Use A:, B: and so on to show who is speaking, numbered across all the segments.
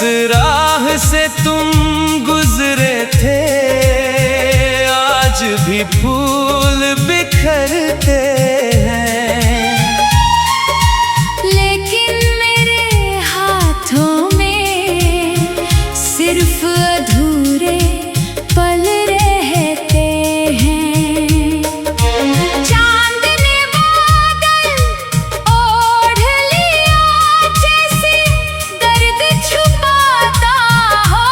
A: राह से तुम गुजरे थे, आज भी फूल बिखरते हैं।
B: लेकिन मेरे हाथों में सिर्फ अधूरे पल रहते हैं। चांद ने बादल ओढ़ लिया, जैसे दर्द छुपाता हो।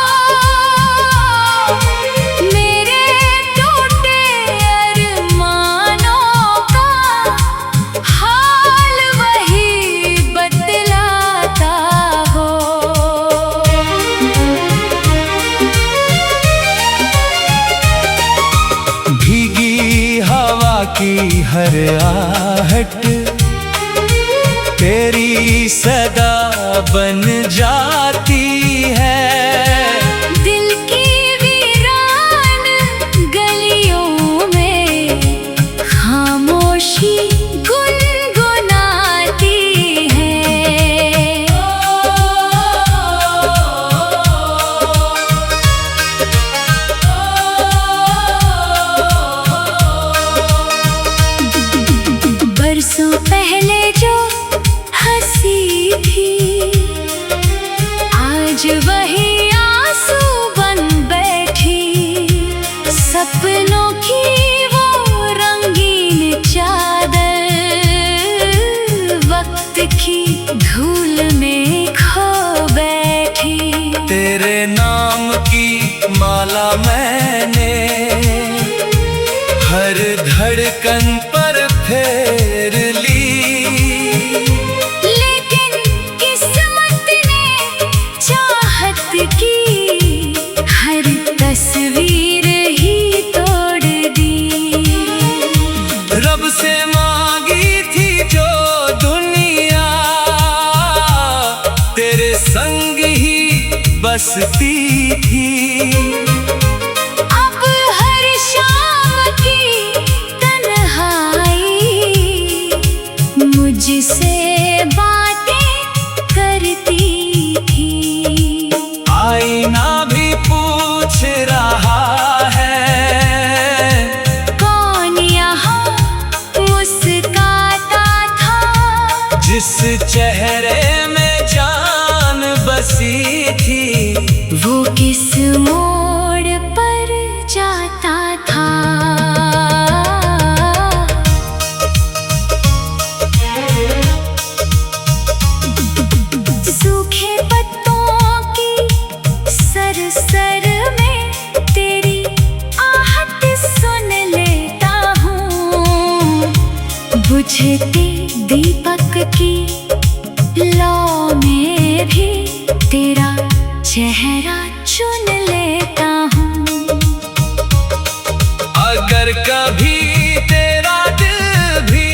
B: मेरे टूटे अरमानों का हाल वही बतलाता हो।
A: भीगी हवा की हर आहट तेरी सदा बन जाती है।
B: दिल की वीरान गलियों में खामोशी गुनगुनाती है। बरसों पहले जो हंसी थी, आज वही आंसू बन बैठी। सपनों की वो रंगीन चादर वक्त की धूल में खो बैठी।
A: तेरे नाम की माला मैंने हर धड़कन पर फेर ली।
B: लेकिन किस्मत ने चाहत की हर तस्वीर ही तोड़ दी।
A: रब से मांगी थी जो दुनिया, तेरे संग ही बसती थी।
B: अब हर शाम की तन्हाई मुझसे बातें करती थी।
A: आईना भी पूछ रहा है,
B: कौन यहाँ मुस्काता था।
A: जिस चेहरे में जान बसी थी।
B: वो किस मोड़ पर जाता था। सूखे पत्तों की सरसर में तेरी आहट सुन लेता हूँ। बुझते दीपक की लौ में भी तेरा चेहरा चुन लेता हूँ।
A: अगर कभी तेरा दिल भी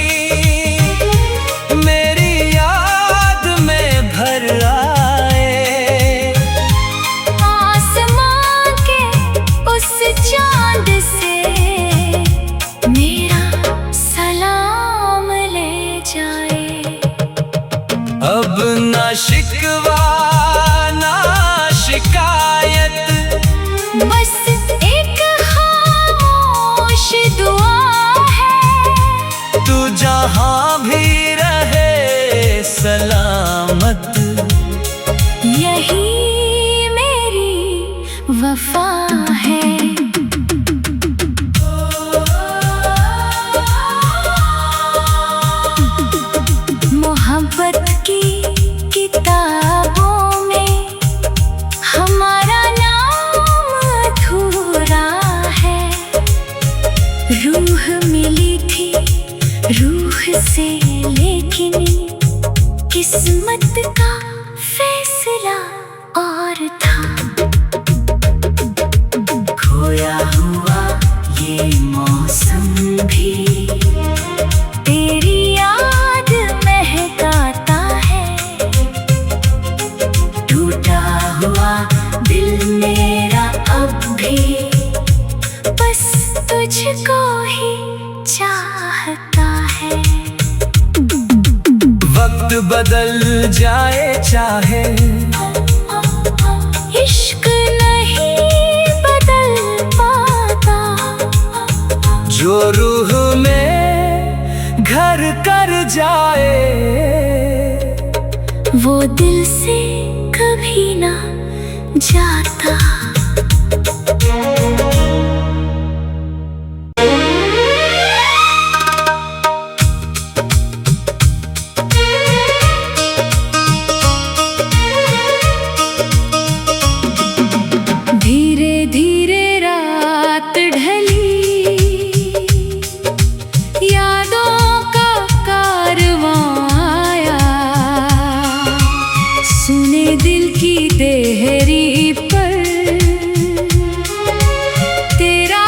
A: मेरी याद में भर आए,
B: आसमां के उस चांद से मेरा सलाम ले जाए।
A: अब ना शिकवा ना शिकायत,
B: बस एक खामोश दुआ है।
A: तू जहाँ भी रहे सलामत,
B: यही मेरी वफा है। मोहब्बत की किताबों में हमारा नाम अधूरा है। रूह मिली थी रूह से, लेकिन किस्मत का फैसला और था। खोया हुआ ये मौसम भी तेरी याद महकाता है। टूटा हुआ दिल मेरा अब भी बस तुझको ही चाहता है।
A: वक्त बदल जाए चाहे, जो रूह में घर कर जाए,
B: वो दिल से कभी ना जाता। धीरे धीरे रात ढली, यादों का कारवां आया, सुने दिल की देहरी पर तेरा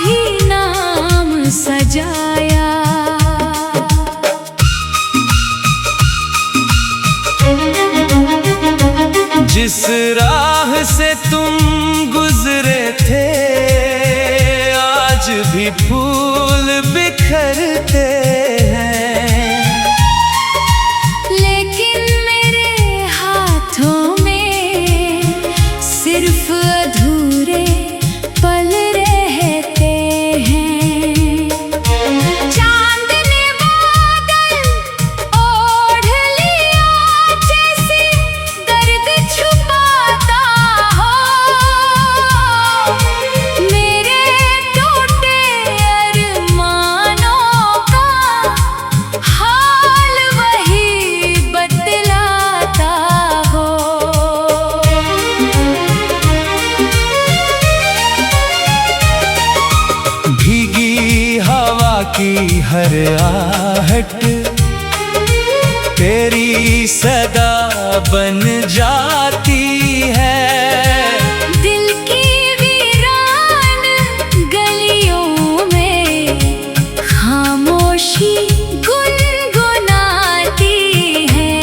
B: ही नाम सजाया।
A: जिस राह से तुम गुजरे थे, आज भी फूल बिखरते हैं,
B: लेकिन मेरे हाथों में सिर्फ अधूरे पल रहते हैं। चांद ने बादल ओढ़ लिया, जैसे दर्द छुपाता हो। मेरे टूटे अरमानों का हाल वही बतलाता हो।
A: भीगी हवा की हर आहट तेरी सदा बन जाती है।
B: दिल की वीरान गलियों में खामोशी गुनगुनाती है।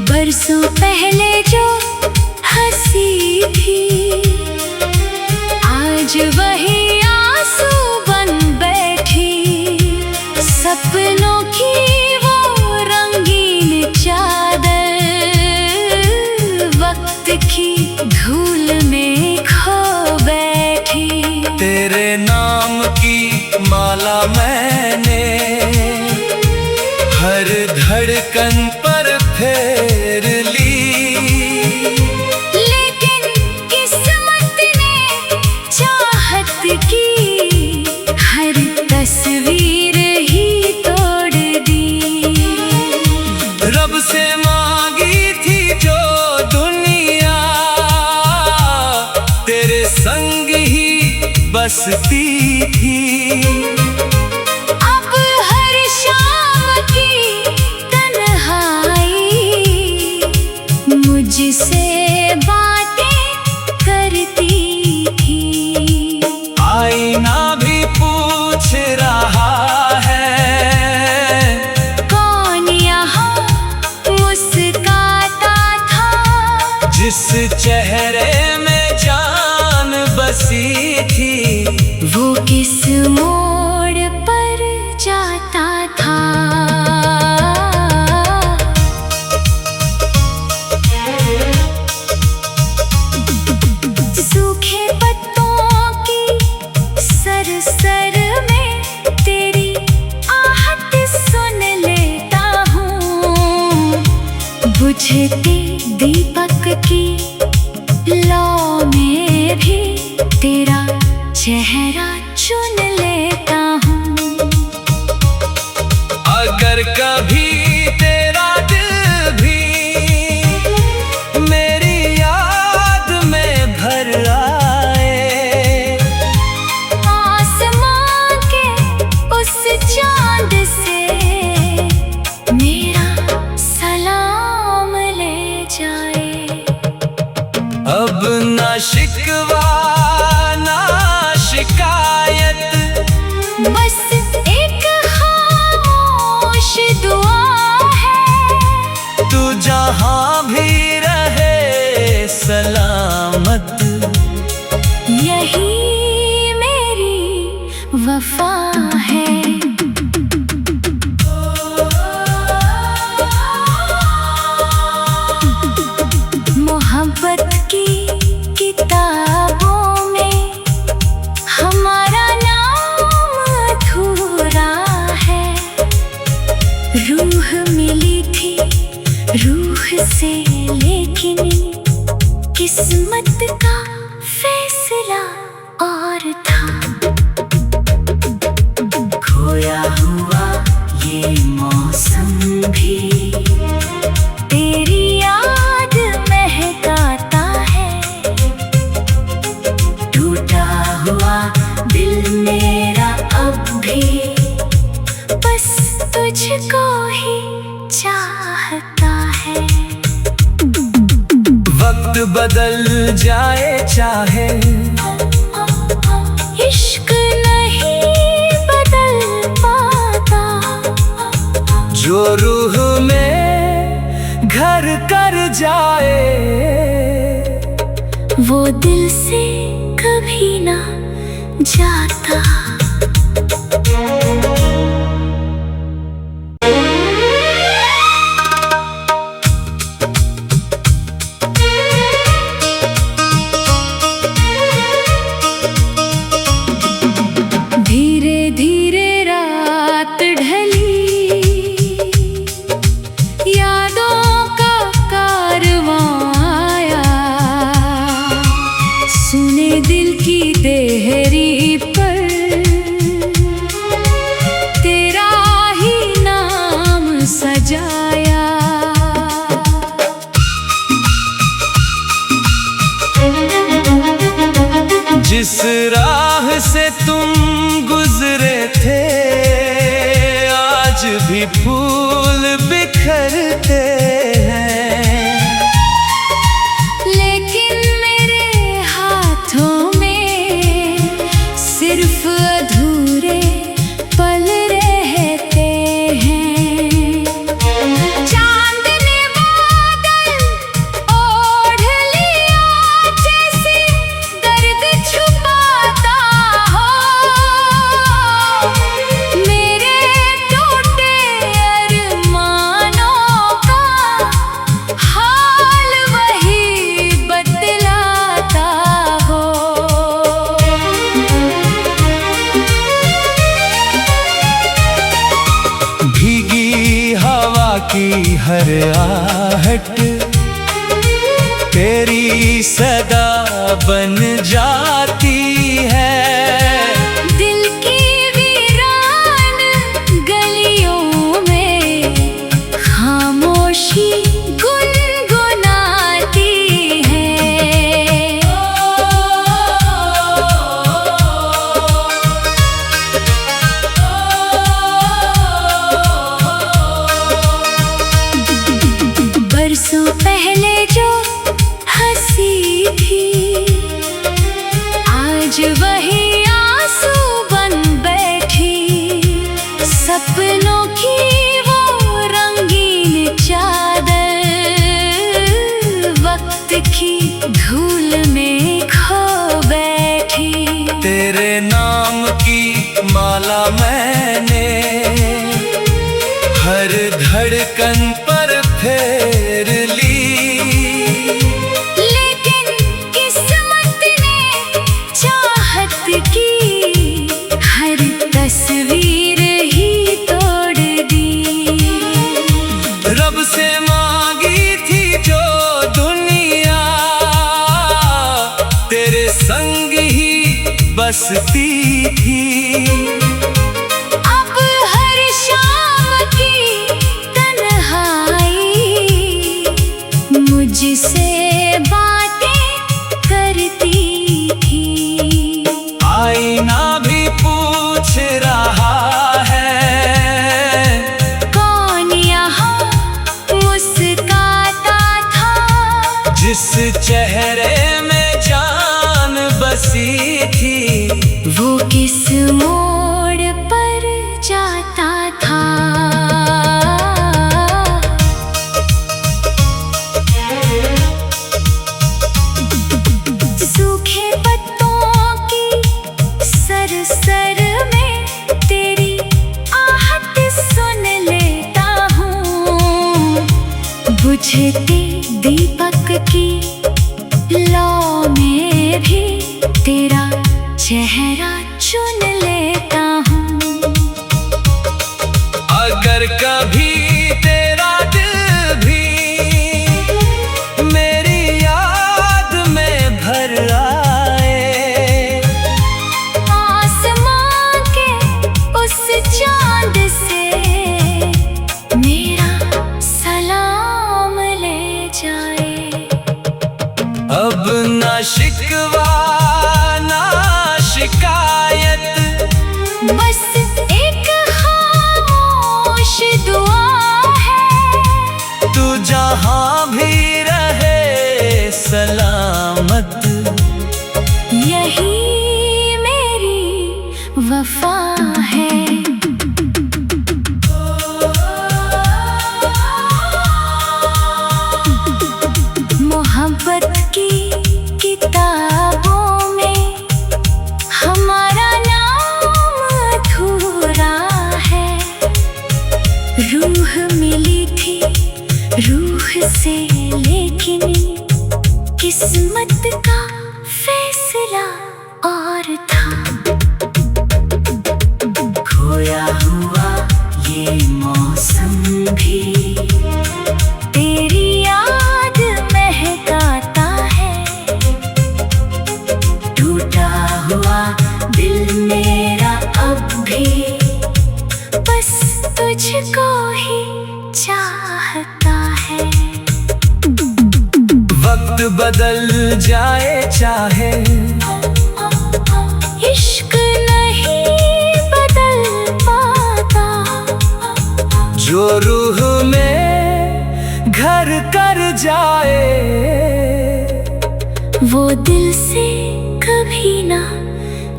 B: बरसों पहले जो हंसी थी, आज वही आंसू बन बैठी। सपनों की वो रंगीन चादर वक्त की धूल में खो बैठी।
A: तेरे नाम की माला मैंने हर धड़कन पर फेर ली,
B: लेकिन किस्मत ने चाहत की हर तस्वीर ही तोड़ दी।
A: रब से मांगी थी जो दुनिया, तेरे संग ही बसती थी।
B: अब हर शाम की तन्हाई मुझसे बातें करती थी।
A: आईना भी पूछ रहा है,
B: कौन यहाँ मुस्काता था।
A: जिस चेहरे में जान बसी थी,
B: वो किस मोड़ पर जाता था। सूखे पत्तों की सरसर में तेरी आहट सुन लेता हूँ। बुझते दीपक की लौ में भी तेरा चेहरा चुन लेता हूँ।
A: अगर कभी तेरा दिल भी मेरी याद में भर आए,
B: आसमां के उस चांद से मेरा सलाम ले जाए।
A: अब ना शिकवा ना शिकायत,
B: बस एक खामोश दुआ है।
A: तू जहाँ भी रहे सलामत,
B: यही मेरी वफा है। मिली थी रूह से, लेकिन किस्मत का फैसला और था। खोया हुआ ये मौसम भी तेरी याद महकाता है। टूटा हुआ दिल मेरा अब भी बस तुझको ही चाहता है।
A: वक्त बदल जाए चाहे,
B: इश्क नहीं बदल पाता।
A: जो रूह में घर कर जाए
B: वो दिल से कभी ना जाता। धीरे धीरे रात ढली, यादों का कारवां आया। सुने दिल की देहरी पर तेरा ही नाम सजाया।
A: जिस राह से तुम गुजरे थे आज भी फूल बिखरते हैं।
B: लेकिन मेरे हाथों में सिर्फ अधूरे पल रहते हैं। चांद ने बादल ओढ़ लिया, जैसे दर्द छुपाता हो। मेरे टूटे अरमानों का हाल वही बतलाता हो।
A: भीगी हवा की हर आहट तेरी सदा बन जाती है।
B: दिल की वीरान गलियों में खामोशी गुनगुनाती है। बरसों पहले जो हंसी थी आज वही आंसू बन बैठी। सपनों की वो रंगीन चादर वक्त की धूल में खो बैठी।
A: तेरे नाम की माला मैंने हर धड़कन पर फेर ली।
B: लेकिन किस्मत ने चाहत की हर तस्वीर ही तोड़ दी।
A: रब से मांगी थी जो दुनिया तेरे संग ही बसती थी।
B: अब हर शाम की तन्हाई मुझसे बातें करती थी।
A: आईना भी पूछ रहा है
B: कौन यहाँ मुस्काता था।
A: जिस चेहरे में जान बसी थी।
B: वो किस मोड़ पर जाता था। सूखे पत्तों की सरसर में तेरी आहट सुन लेता हूँ। बुझते दीपक की लौ में भी तेरा चेहरा चुन लेता हूँ।
A: अगर कभी तेरे शिकवा ना शिकायत,
B: बस एक खामोश दुआ है,
A: तू जहां भी रहे सलामत,
B: यही मेरी वफा है। मोहब्बत की किताबों में हमारा नाम अधूरा है, रूह मिली थी रूह से, लेकिन किस्मत का फैसला और था। खोया हुआ ये मौसम भी तेरी याद महकाता है, टूटा हुआ दिल मेरा अब भी बस तुझको ही चाहता है।
A: वक्त बदल जाए चाहे,
B: इश्क नहीं बदल पाता,
A: जो रूह में घर कर जाए,
B: वो दिल से कभी ना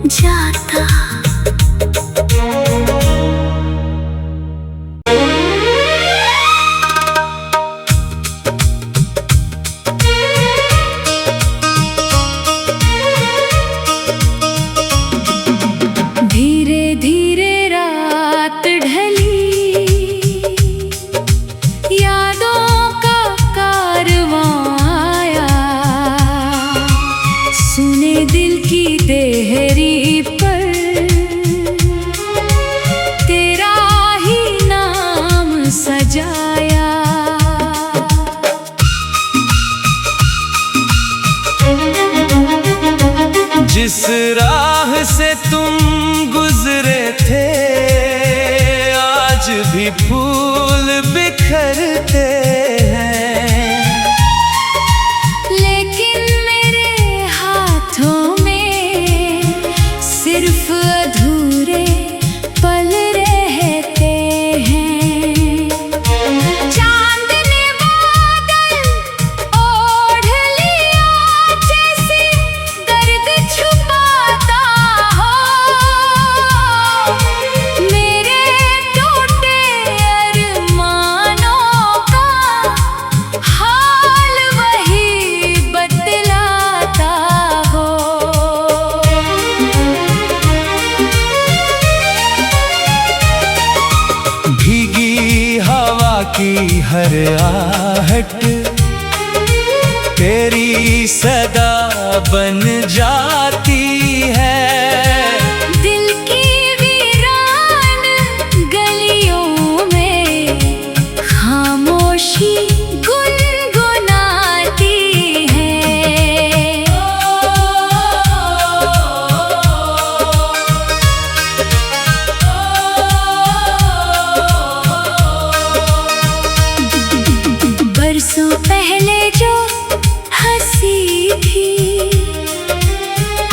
B: जाता। धीरे धीरे रात ढली, यादों का कारवां आया, सुने दिल की देहरी पर तेरा ही नाम सजाया।
A: जिस राह से तुम गुजरे थे, आज भी फूल बिखरते हैं,
B: लेकिन मेरे हाथों में सिर्फ अधूरे पल रहते हैं। चांद ने बादल ओढ़ लिया, जैसे दर्द छुपाता हो, मेरे टूटे अरमानों का हाल वही बतलाता हो।
A: भीगी हवा की हर आहट तेरी सदा बन जाती है,
B: दिल की वीरान गलियों में खामोशी गुनगुनाती है। बरसों पहले जो हंसी थी,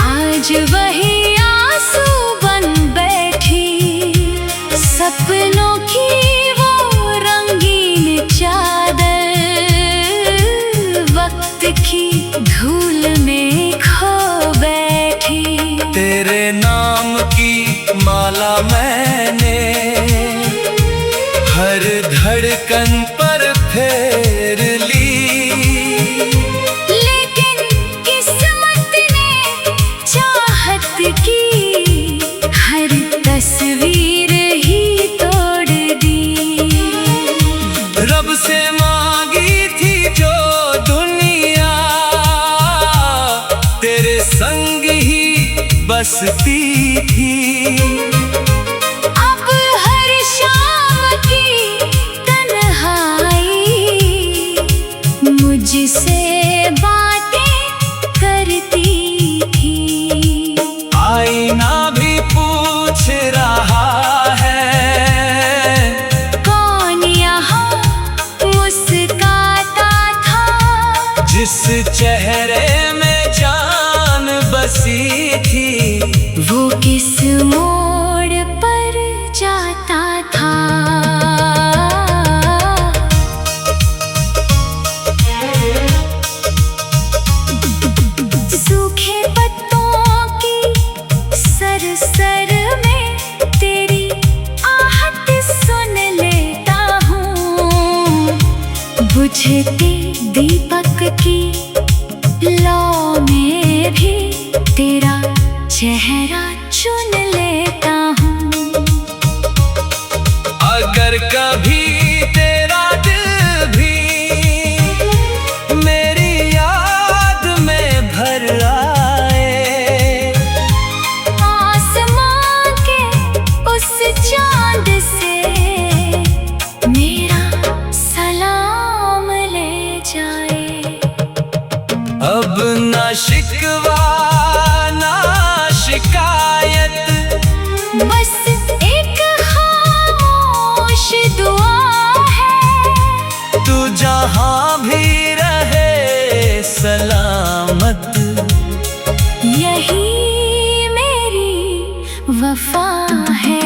B: आज वही आंसू बन बैठी, सपनों की वो रंगीन चादर वक्त की धूल में खो बैठी।
A: तेरे नाम की माला मैंने हर धड़कन पर फेर ली,
B: लेकिन किस्मत ने चाहत की हर तस्वीर ही तोड़ दी।
A: रब से मांगी थी जो दुनिया, तेरे संग ही बसती थी,
B: अब हर शाम की तन्हाई मुझसे बातें करती थी।
A: आईना भी पूछ रहा है,
B: कौन यहाँ मुस्कुराता था,
A: जिस चेहरे में जान
B: बुझते दीपक की लौ में भी तेरा चेहरा चुन लेता हूँ।
A: अगर कभी तेरा दिल भी मेरी याद में भर आए,
B: आसमां के उस चांद से मेरा सलाम ले जाए।
A: अब ना शिकवा ना शिकायत,
B: बस एक खामोश दुआ है,
A: तू जहाँ भी रहे सलामत,
B: यही मेरी वफा है।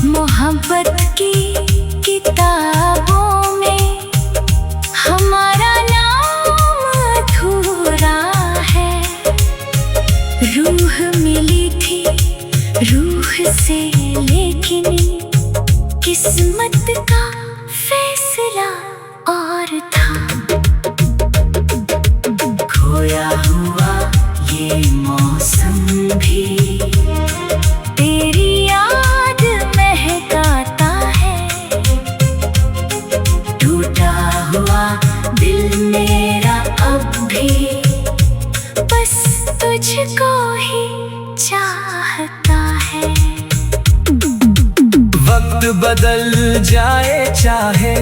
B: मोहब्बत की किताबों में हमारा नाम अधूरा है। रूह मिली थी रूह से, लेकिन किस्मत का फैसला और था। खोया हुआ ये मौसम भी तेरी याद महकाता है। टूटा हुआ दिल मेरा अब भी बस तुझको ही चाहता है।
A: वक्त बदल जाए चाहे,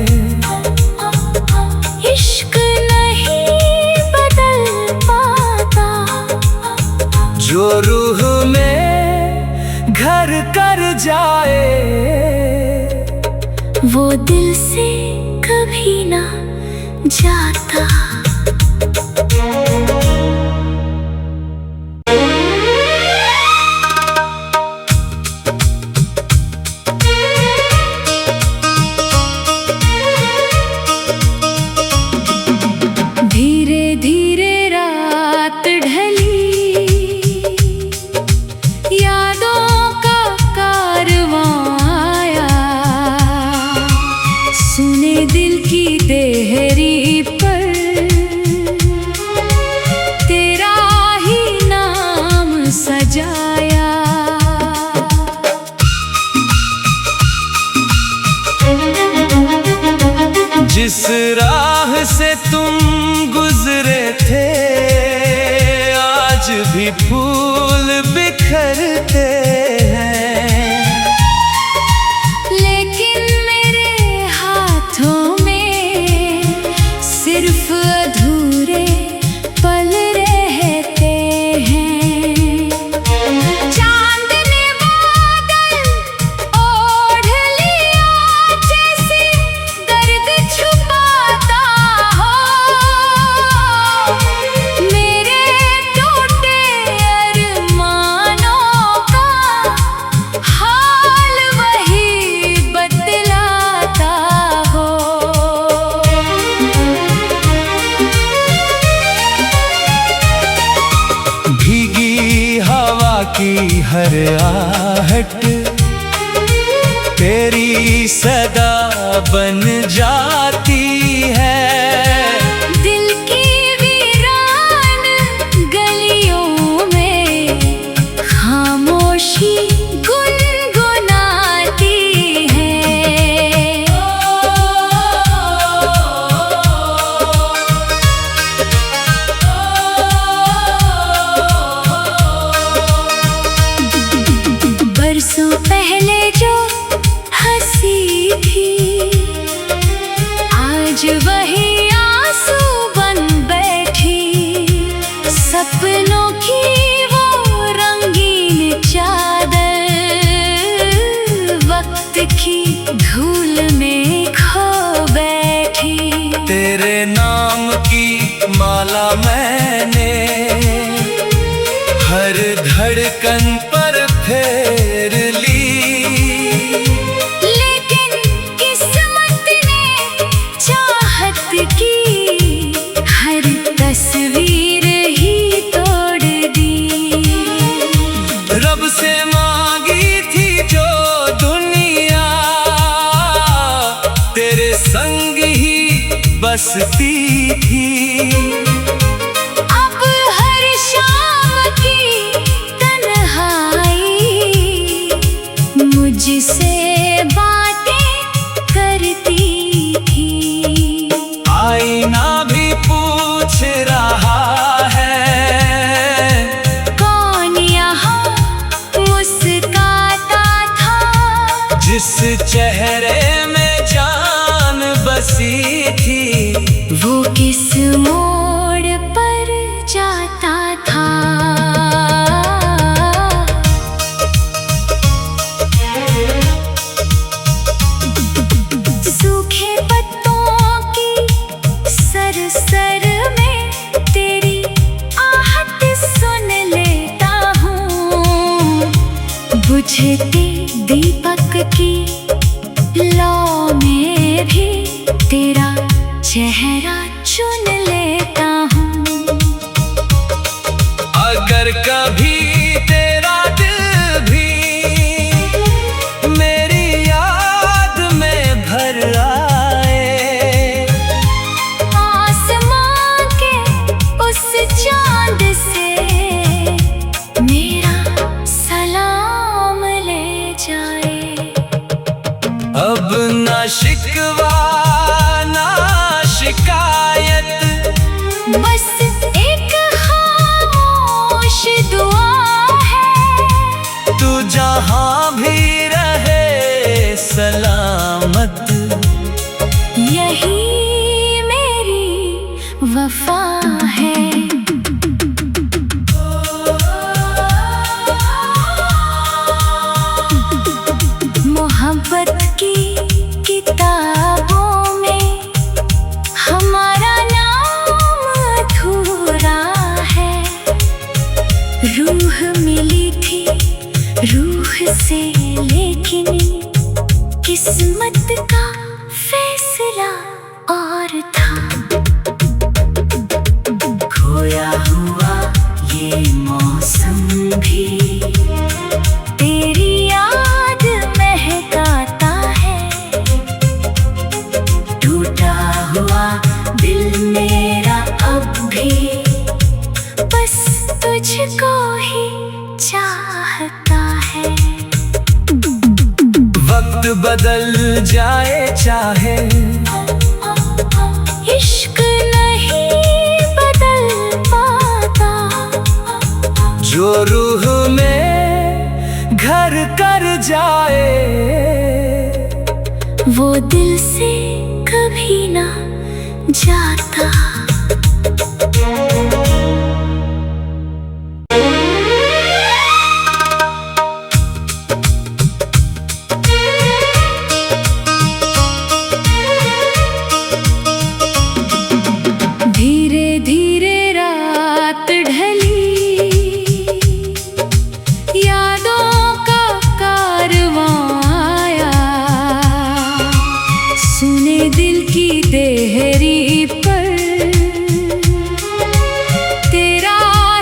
B: इश्क नहीं बदल पाता।
A: जो रूह में घर कर जाए,
B: वो दिल से कभी ना जाता। धीरे धीरे रात ढली, यादों का कारवां आया। सुने दिल की देहरी पर तेरा ही नाम सजाया।
A: जिस राह से तुम गुजरे थे, आज भी फूल बिखरते हैं।
B: लेकिन मेरे हाथों में सिर्फ अधूरे पल रहते हैं। चांद ने बादल ओढ़ लिया, जैसे दर्द छुपाता हो। मेरे टूटे अरमानों का हाल वही बतलाता हो।
A: भीगी हवा की हर आहट तेरी सदा बन जाती है।
B: दिल की वीरान गलियों में खामोशी गुनगुनाती है। बरसों पहले जो हंसी थी, आज वही आंसू बन बैठी। सपनों की वो रंगीन चादर वक्त की धूल में खो बैठी।
A: तेरे नाम की माला मैंने हर धड़कन पर फेर ली,
B: लेकिन किस्मत ने चाहत की हर तस्वीर ही तोड़ दी।
A: रब से मांगी बसती थी।
B: अब हर शाम की तन्हाई मुझसे बातें करती थी।
A: आईना भी पूछ रहा है,
B: कौन यहाँ मुस्काता था,
A: जिस चेहरे में जान बसी थी।
B: वो किस मोड़ पर जाता था। सूखे पत्तों की सरसर में तेरी आहट सुन लेता हूँ। बुझते दीपक की लौ में भी तेरा चेहरा चुन लेता हूँ।
A: अगर कभी तेरा दिल भी मेरी याद में भर आए,
B: आसमां के उस चांद से मेरा सलाम ले जाए।
A: अब ना शिकवा ना शिकायत,
B: बस एक खामोश दुआ है।
A: तू जहाँ भी रहे सलामत,
B: यही मेरी वफा है। मोहब्बत की किताबों में हमारा नाम अधूरा है। रूह मिली थी रूह से, लेकिन किस्मत का फैसला और था। खोया हुआ ये मौसम भी तेरी याद महकाता है। टूटा हुआ दिल मेरा अब भी बस तुझको ही चाहता है।
A: वक्त बदल जाए चाहे,
B: इश्क नहीं बदल पाता।
A: जो रूह में घर कर जाए,
B: वो दिल से कभी ना जाता। धीरे धीरे रात ढली, यादों का कारवां आया। सुने दिल की देहरी पर तेरा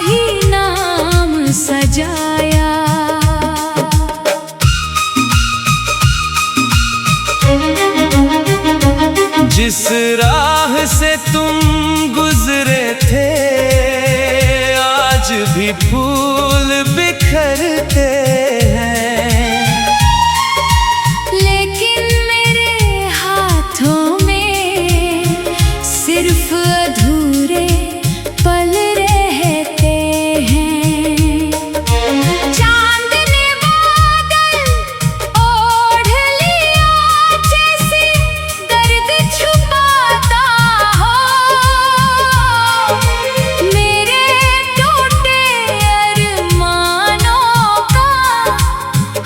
B: ही नाम सजाया।
A: जिस राह से तुम गुजरे थे, आज भी फूल बिखरते हैं।
B: लेकिन मेरे हाथों में सिर्फ अधूरे पल रहते हैं। चांद ने बादल ओढ़ लिया, जैसे दर्द छुपाता हो। मेरे टूटे अरमानों का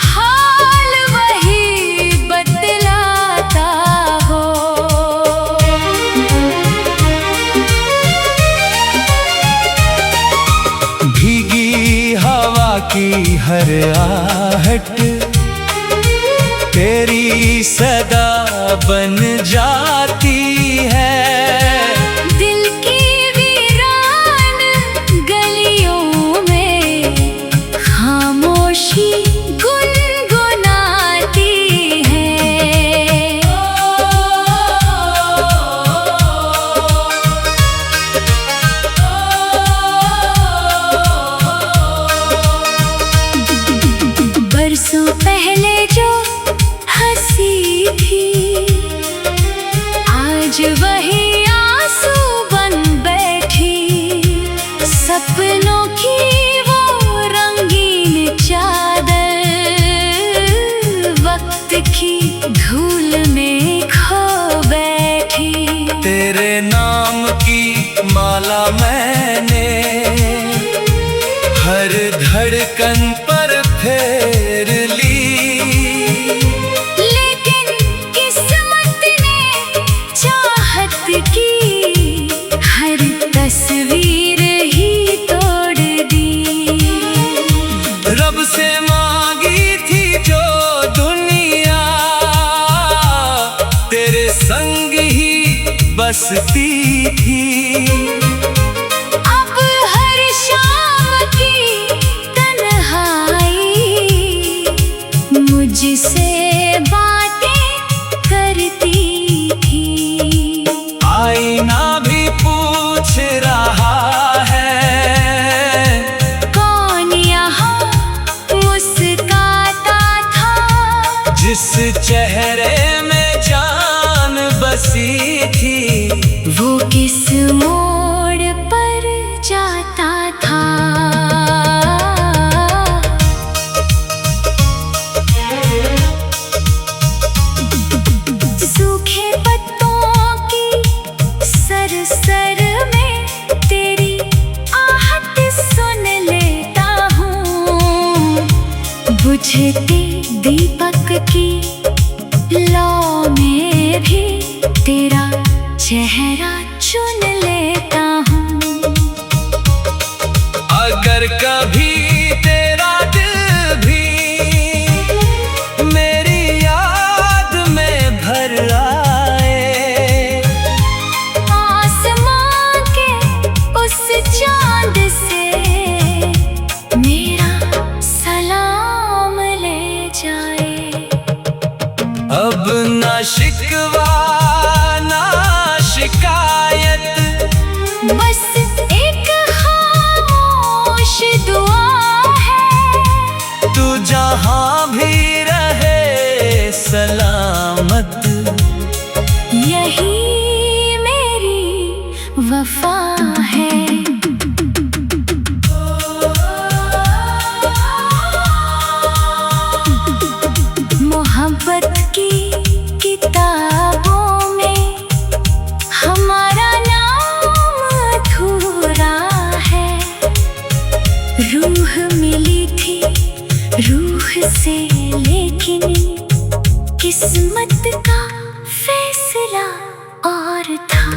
B: हाल वही बतलाता हो।
A: भीगी हवा की हर आहट तेरी सदा बन जाती है।
B: दिल की वीरान गलियों में खामोशी गुनगुनाती है। बरसों पहले जो हंसी थी, आज वही आंसू बन बैठी। सपनों की वो रंगीन चादर वक्त की धूल में खो बैठी।
A: तेरे नाम की माला मैंने हर धड़कन पर फेर ली,
B: लेकिन किस्मत ने चाहत की हर तस्वीर ही तोड़ दी।
A: रब से मांगी थी जो दुनिया, तेरे संग ही बसती थी।
B: अब हर शाम की तन्हाई मुझसे बातें करती थी।
A: आईना भी पूछ रहा है,
B: कौन यहाँ मुस्काता था,
A: जिस चेहरे में जान बसी थी।
B: वो किस मोड़ पर जाता था। सूखे पत्तों की सरसर में तेरी आहट सुन लेता हूँ। बुझते दीपक की लौ में भी तेरा चेहरा चुन लेता हूँ।
A: अगर कभी तेरा दिल भी मेरी याद में भर आए,
B: आसमां के उस चांद से मेरा सलाम ले जाए।
A: अब ना शिकवा ना शिकायत,
B: बस एक खामोश दुआ है।
A: तू जहाँ भी रहे सलामत,
B: यही मेरी वफा है। मोहब्बत की किताबों में हमारा नाम अधूरा है। रूह मिली थी रूह से, लेकिन किस्मत का फैसला और था।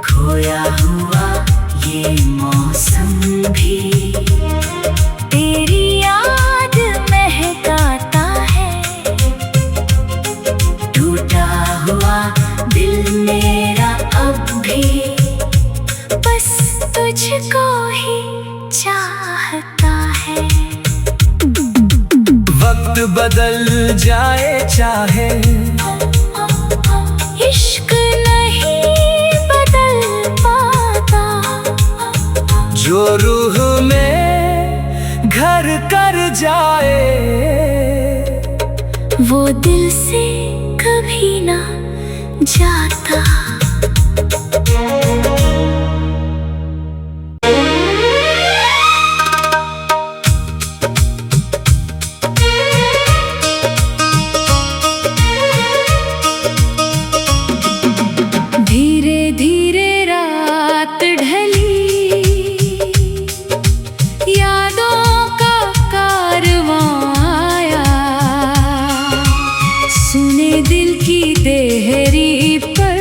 B: खोया हुआ ये मौसम भी तेरी याद महकाता है। टूटा हुआ दिल मेरा अब भी बस तुझको ही चाहता है।
A: वक्त बदल जाए चाहे,
B: इश्क नहीं बदल पाता।
A: जो रूह में घर कर जाए,
B: वो दिल से कभी ना जाता। धीरे धीरे रात ढली, यादों का कारवां आया। सुने दिल की देहरी पर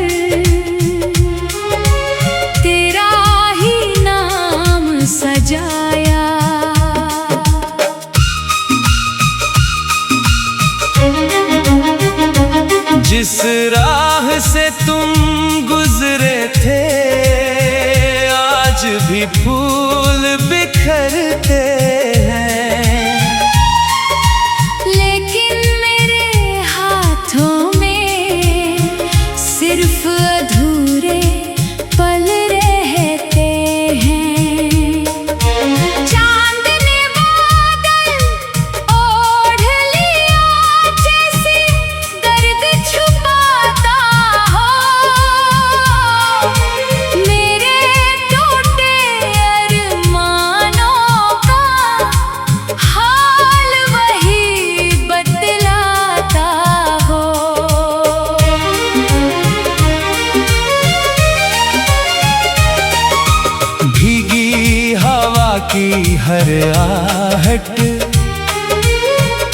A: हर आहट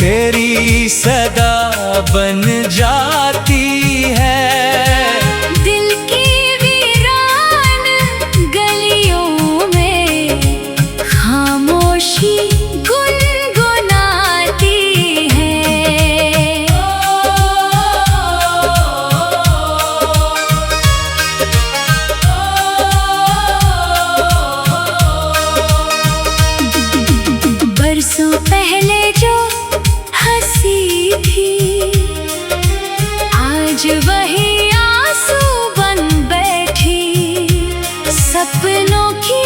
A: तेरी सदा बन जाती है।
B: दिल की वीरान गलियों में खामोशी गुनगुनाती है। बरसों पहले जो हंसी थी आज वही आंसू बन बैठी। सपनों की